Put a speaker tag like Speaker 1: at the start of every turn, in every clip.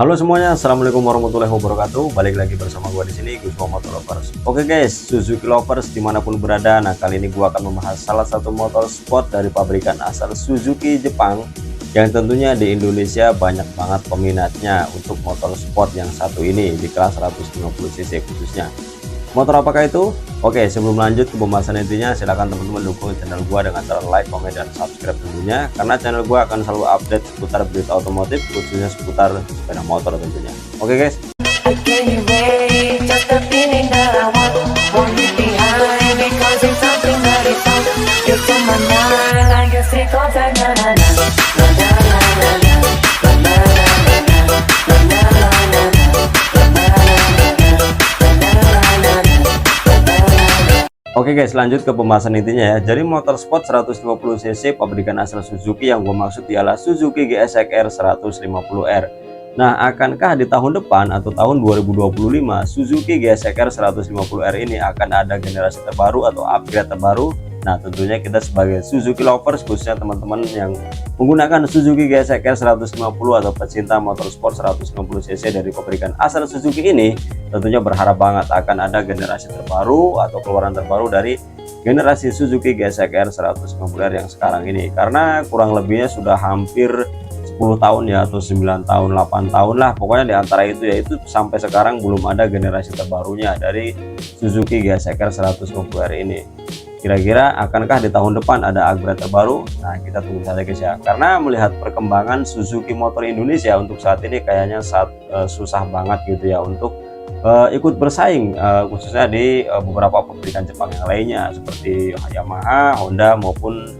Speaker 1: Halo semuanya, assalamualaikum warahmatullahi wabarakatuh. Balik lagi bersama gua di sini, Gus Motor Lovers. Oke guys, Suzuki Lovers dimanapun berada. Nah kali ini gua akan membahas salah satu motor sport dari pabrikan asal Suzuki Jepang, yang tentunya di Indonesia banyak banget peminatnya untuk motor sport yang satu ini di kelas 150 cc khususnya. Motor apakah itu? Oke, sebelum lanjut ke pembahasan intinya, silahkan teman-teman dukung channel gua dengan cara like, comment, dan subscribe tentunya, karena channel gua akan selalu update seputar berita otomotif, khususnya seputar sepeda motor tentunya. Oke guys. Oke guys, lanjut ke pembahasan intinya ya. Jadi motor sport 150 cc pabrikan asal Suzuki yang gue maksud ialah Suzuki GSX-R 150R. Nah, akankah di tahun depan atau tahun 2025 Suzuki GSX-R 150R ini akan ada generasi terbaru atau upgrade terbaru? Nah, tentunya kita sebagai Suzuki lovers, khususnya teman-teman yang menggunakan Suzuki GSX-R 150 atau pecinta motorsport 150 cc dari pabrikan asal Suzuki ini, tentunya berharap banget akan ada generasi terbaru atau keluaran terbaru dari generasi Suzuki GSX-R 150R yang sekarang ini. Karena kurang lebihnya sudah hampir 10 tahun ya, atau 9 tahun, 8 tahun lah, pokoknya diantara itu, yaitu sampai sekarang belum ada generasi terbarunya dari Suzuki GSX-R 150R ini. Kira-kira akankah di tahun depan ada upgrade terbaru? Nah, kita tunggu saja guys ya. Karena melihat perkembangan Suzuki Motor Indonesia untuk saat ini kayaknya susah banget gitu ya untuk ikut bersaing, khususnya di beberapa pabrikan Jepang yang lainnya seperti Yamaha, Honda maupun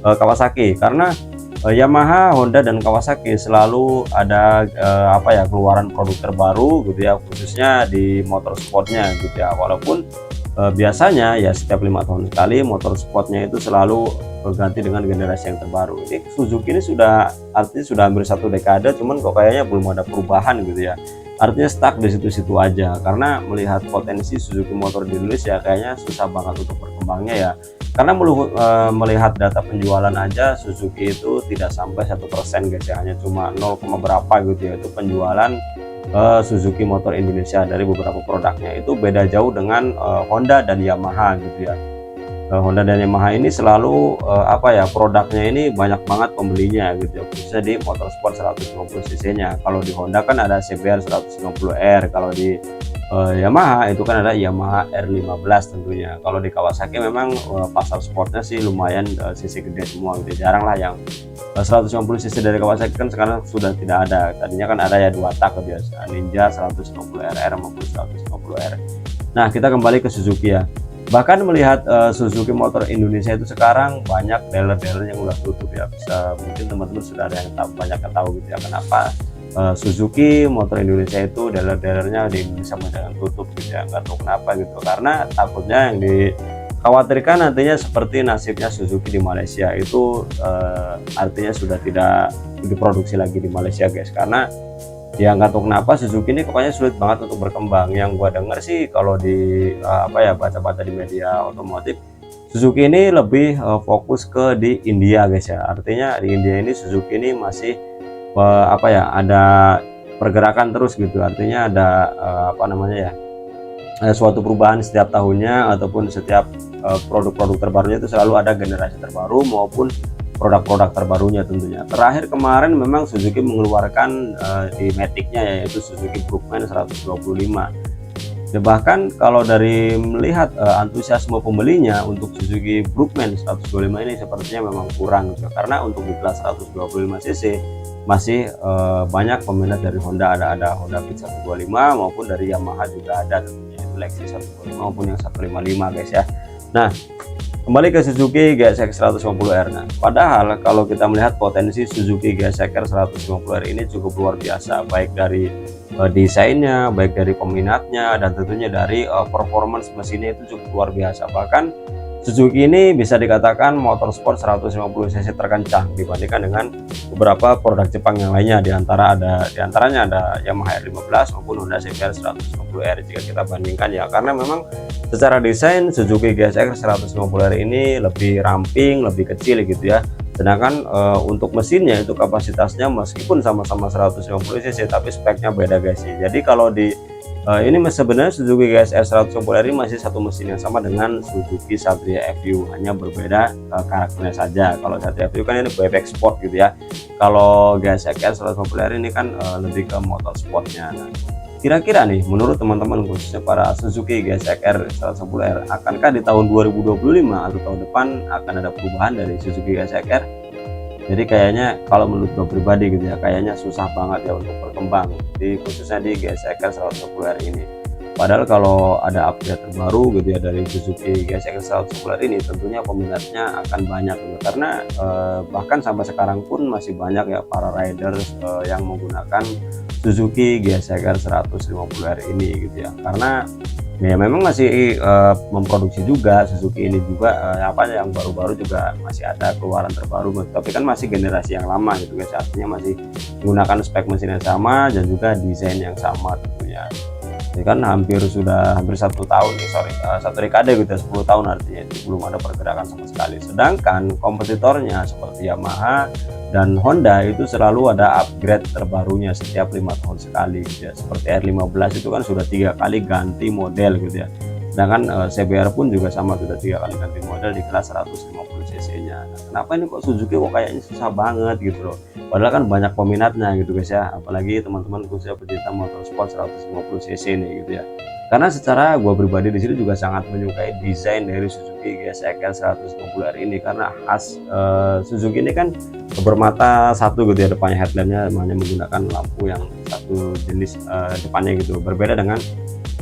Speaker 1: Kawasaki. Karena Yamaha, Honda, dan Kawasaki selalu ada keluaran produk terbaru gitu ya, khususnya di motor sportnya gitu ya. Walaupun biasanya ya setiap 5 tahun sekali motor sportnya itu selalu berganti dengan generasi yang terbaru. Ini Suzuki ini artinya sudah hampir 1 dekade, cuman kok kayaknya belum ada perubahan gitu ya. Artinya stuck di situ-situ aja, karena melihat potensi Suzuki Motor di Indonesia kayaknya susah banget untuk berkembangnya ya. Karena melihat data penjualan aja Suzuki itu tidak sampai 1% guys ya, hanya cuma 0, berapa gitu ya itu penjualan Suzuki Motor Indonesia dari beberapa produknya. Itu beda jauh dengan Honda dan Yamaha gitu ya. Honda dan Yamaha ini selalu produknya ini banyak banget pembelinya gitu ya, khususnya di motorsport 150 cc nya. Kalau di Honda kan ada CBR 150R, kalau di Yamaha itu kan ada Yamaha R15 tentunya. Kalau di Kawasaki memang pasar sportnya sih lumayan cc gede semua gitu. Jarang lah yang 150 cc dari Kawasaki kan sekarang sudah tidak ada. Tadinya kan ada ya 2 tak biasa, Ninja 150RR maupun 150R. Nah, kita kembali ke Suzuki ya. Bahkan melihat Suzuki Motor Indonesia itu sekarang banyak dealer-dealer yang udah tutup ya. Mungkin teman-teman sudah ada yang banyak yang tahu gitu ya, kenapa Suzuki Motor Indonesia itu dealer-dealernya di Indonesia banyak yang tutup gitu ya. Nggak tahu kenapa gitu, karena takutnya yang dikhawatirkan nantinya seperti nasibnya Suzuki di Malaysia itu, artinya sudah tidak diproduksi lagi di Malaysia guys. Karena ya nggak tahu kenapa Suzuki ini pokoknya sulit banget untuk berkembang. Yang gua dengar sih kalau di baca-baca di media otomotif, Suzuki ini lebih fokus ke di India guys ya. Artinya di India ini Suzuki ini masih ada pergerakan terus gitu. Artinya ada suatu perubahan setiap tahunnya, ataupun setiap produk-produk terbarunya itu selalu ada generasi terbaru maupun produk-produk terbarunya tentunya. Terakhir kemarin memang Suzuki mengeluarkan di Matic-nya, yaitu Suzuki Brookman 125. Ya, bahkan kalau dari melihat antusiasme pembelinya untuk Suzuki Brookman 125 ini sepertinya memang kurang gitu. Karena untuk di kelas 125 cc masih banyak peminat dari Honda, ada Honda Beat 125 maupun dari Yamaha juga ada tentunya, itu Lexus 125 maupun yang 155 guys ya. Nah, kembali ke Suzuki GSX 150R. Nah, padahal kalau kita melihat potensi Suzuki GSX 150R ini cukup luar biasa, baik dari desainnya, baik dari peminatnya, dan tentunya dari performance mesinnya itu cukup luar biasa. Bahkan Suzuki ini bisa dikatakan motorsport 150 cc terkencang dibandingkan dengan beberapa produk Jepang yang lainnya. Diantaranya ada Yamaha R15 maupun Honda CBR 150R jika kita bandingkan ya. Karena memang secara desain Suzuki GSX 150R ini lebih ramping, lebih kecil gitu ya. Sedangkan untuk mesinnya itu kapasitasnya meskipun sama-sama 150 cc tapi speknya beda guys ya. Jadi kalau di ini sebenarnya Suzuki GSR 150R ini masih satu mesin yang sama dengan Suzuki Satria FU, hanya berbeda karakternya saja. Kalau Satria FU kan ini bebek sport gitu ya, kalau GSR 150R ini kan lebih ke motor sportnya. Nah, kira-kira nih menurut teman-teman khususnya para Suzuki GSR 150R, akankah di tahun 2025 atau tahun depan akan ada perubahan dari Suzuki GSR? Jadi kayaknya kalau menurut gue pribadi gitu ya, kayaknya susah banget ya untuk berkembang khususnya di GSR 150R ini. Padahal kalau ada update terbaru gitu ya dari Suzuki GSR 150R ini, tentunya peminatnya akan banyak gitu. Karena bahkan sampai sekarang pun masih banyak ya para riders yang menggunakan Suzuki GSR 150R ini gitu ya. Karena ya memang masih memproduksi juga Suzuki ini juga apa yang baru-baru juga masih ada keluaran terbaru, tapi kan masih generasi yang lama gitu guys, artinya masih menggunakan spek mesin yang sama dan juga desain yang sama tentunya. Ini kan hampir satu tahun nih, satu dekade gitu, 10 tahun artinya itu belum ada pergerakan sama sekali. Sedangkan kompetitornya seperti Yamaha dan Honda itu selalu ada upgrade terbarunya setiap 5 tahun sekali gitu ya. Seperti R15 itu kan sudah 3 kali ganti model gitu ya. Sedangkan CBR pun juga sama, sudah 3 kali ganti model di kelas 150 cc nya. Nah, kenapa ini kok Suzuki kok kayaknya susah banget gitu loh, padahal kan banyak peminatnya gitu guys ya, apalagi teman-teman khususnya pecinta motorsport 150 cc nih gitu ya. Karena secara gua pribadi di sini juga sangat menyukai desain dari Suzuki GSR 150R ini, karena khas Suzuki ini kan bermata satu gitu ya, depannya headlampnya hanya menggunakan lampu yang satu jenis depannya gitu, berbeda dengan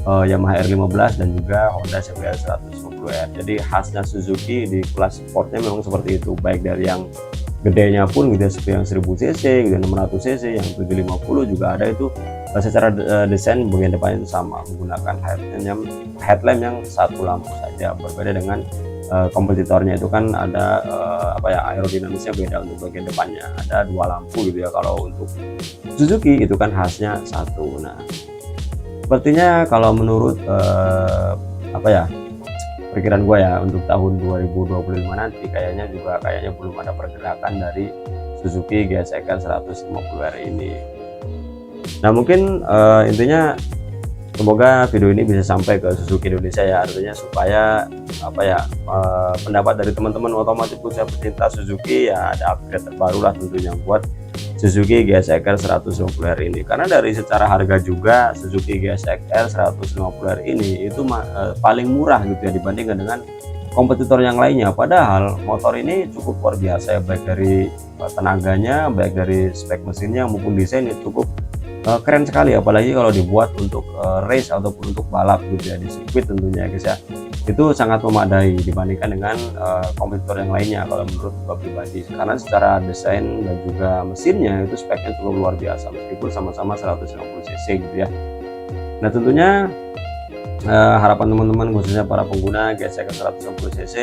Speaker 1: Yamaha R15 dan juga Honda CBR 150R. Jadi khasnya Suzuki di kelas sportnya memang seperti itu, baik dari yang gedenya pun gitu ya, seperti yang 1000 cc gitu, 600 cc, yang 750 juga ada itu. Secara desain bagian depan itu sama, menggunakan headlamp yang satu lampu saja, berbeda dengan kompetitornya itu kan ada apa ya, aerodinamisnya beda. Untuk bagian depannya ada 2 lampu gitu ya, kalau untuk Suzuki itu kan khasnya satu. Nah, sepertinya kalau menurut apa ya, perkiraan gue ya, untuk tahun 2025 nanti kayaknya belum ada pergerakan dari Suzuki GSR 150R ini. Nah, mungkin intinya semoga video ini bisa sampai ke Suzuki Indonesia ya, artinya supaya apa ya, pendapat dari teman-teman otomotif khususnya pecinta Suzuki ya, ada upgrade terbaru lah tentunya buat Suzuki GSR 150R ini. Karena dari secara harga juga Suzuki GSR 150R ini itu paling murah gitu ya dibandingkan dengan kompetitor yang lainnya. Padahal motor ini cukup luar biasa ya, baik dari tenaganya, baik dari spek mesinnya maupun desainnya cukup keren sekali, apalagi kalau dibuat untuk race ataupun untuk balap gitu ya, di sirkuit tentunya guys ya. Itu sangat memadai dibandingkan dengan kompetitor yang lainnya kalau menurut gua pribadi, karena secara desain dan juga mesinnya itu speknya cukup luar biasa meskipun sama-sama 150 cc gitu ya. Nah, tentunya harapan teman-teman khususnya para pengguna GSR 150 cc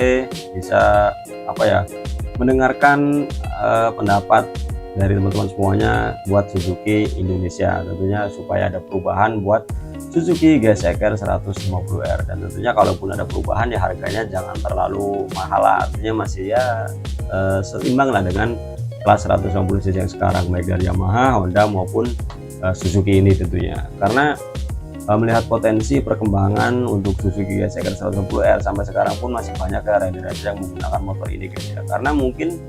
Speaker 1: bisa apa ya, mendengarkan pendapat dari teman-teman semuanya buat Suzuki Indonesia, tentunya supaya ada perubahan buat Suzuki GSR 150R. Dan tentunya kalaupun ada perubahan ya harganya jangan terlalu mahal lah, artinya masih ya seimbang lah dengan kelas 150 cc yang sekarang, baik dari Yamaha, Honda maupun Suzuki ini tentunya. Karena melihat potensi perkembangan untuk Suzuki GSR 150R sampai sekarang pun masih banyak ya rider-rider yang menggunakan motor ini guys ya. Karena mungkin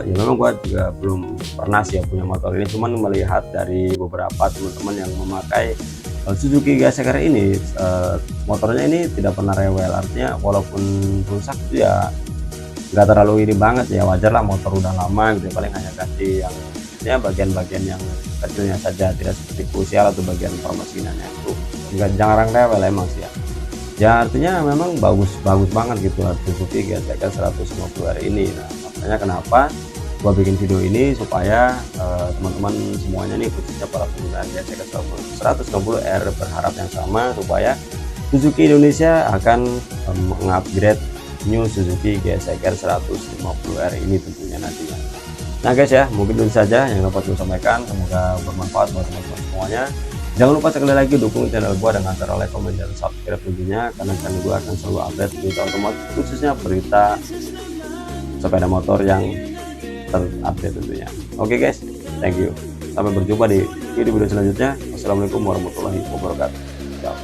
Speaker 1: ya memang gua juga belum pernah sih ya punya motor ini, cuman melihat dari beberapa teman-teman yang memakai Suzuki GSR ini, motornya ini tidak pernah rewel, artinya walaupun rusak itu ya nggak terlalu ini banget ya, wajar lah, motor udah lama gitu ya, paling hanya ganti yang ya bagian-bagian yang kecilnya saja, tidak seperti krusial atau bagian permesinannya itu jarang rewel emang sih ya. Ya artinya memang bagus banget gitu Suzuki GSR 150R ini. Nah, makanya kenapa gua bikin video ini supaya teman-teman semuanya nih khususnya para pengguna GSR 150R berharap yang sama, supaya Suzuki Indonesia akan mengupgrade new Suzuki GSR 150R ini tentunya nantinya. Nah guys ya, mungkin itu saja yang dapat saya sampaikan, semoga bermanfaat buat teman-teman semuanya. Jangan lupa sekali lagi dukung channel gua dengan cara like, comment, dan subscribe tentunya, karena channel gua akan selalu update berita otomotif khususnya berita sepeda motor yang terupdate tentunya. Oke guys, thank you, sampai berjumpa di video-video selanjutnya. Wassalamualaikum warahmatullahi wabarakatuh. Ciao.